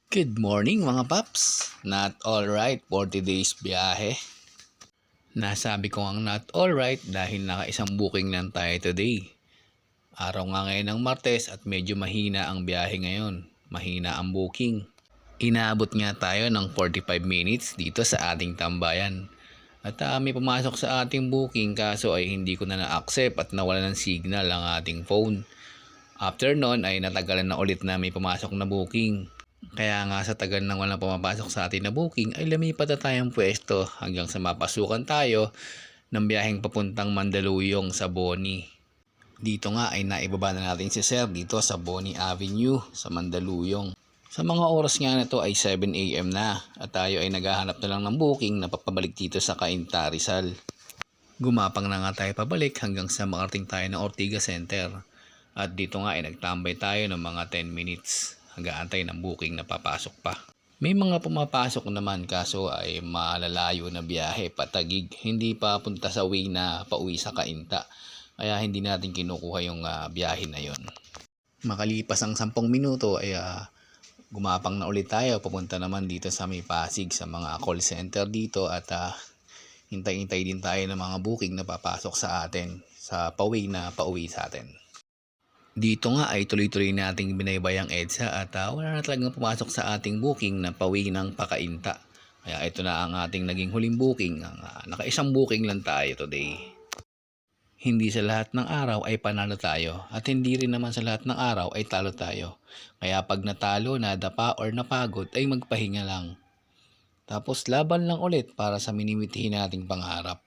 Good morning mga paps! Not alright for today's biyahe. Nasabi ko ang not alright dahil naka-isang booking lang tayo today. Araw nga ngayon ng Martes at medyo mahina ang biyahe ngayon. Mahina ang booking. Inaabot nga tayo ng 45 minutes dito sa ating tambayan. At may pumasok sa ating booking kaso ay hindi ko na na-accept at nawala ng signal ang ating phone. After nun ay natagalan na ulit na may pumasok na booking. Kaya nga sa tagal nang walang pumapasok sa atin na booking ay lumipat na tayong pwesto hanggang sa mapasukan tayo ng biyaheng papuntang Mandaluyong sa Boni. Dito nga ay naibaba na natin si Sir dito sa Boni Avenue sa Mandaluyong. Sa mga oras nga na to ay 7 AM na at tayo ay naghahanap na lang ng booking na papabalik dito sa Cainta, Rizal. Gumapang na nga tayo pabalik hanggang sa makarating tayo ng Ortigas Center. At dito nga ay nagtambay tayo ng mga 10 minutes. Hanggaantay ng booking na papasok pa. May mga pumapasok naman kaso ay malalayo na biyahe patagig. Hindi pa punta sa way na pauwi sa Cainta. Kaya hindi natin kinukuha yung biyahe na yon. Makalipas ang 10 minuto ay gumapang na ulit tayo. Papunta naman dito sa may Pasig sa mga call center dito at hintay-hintay din tayo ng mga booking na papasok sa atin sa pauwi na pauwi sa atin. Dito nga ay tuloy-tuloy nating binaybayang EDSA at wala na talagang pumasok sa ating booking na pauwi ng Pakainta. Kaya ito na ang ating naging huling booking. Naka-isang booking lang tayo today. Hindi sa lahat ng araw ay panalo tayo at hindi rin naman sa lahat ng araw ay talo tayo. Kaya pag natalo, nadapa or napagod ay magpahinga lang. Tapos laban lang ulit para sa minimitihin nating pangarap.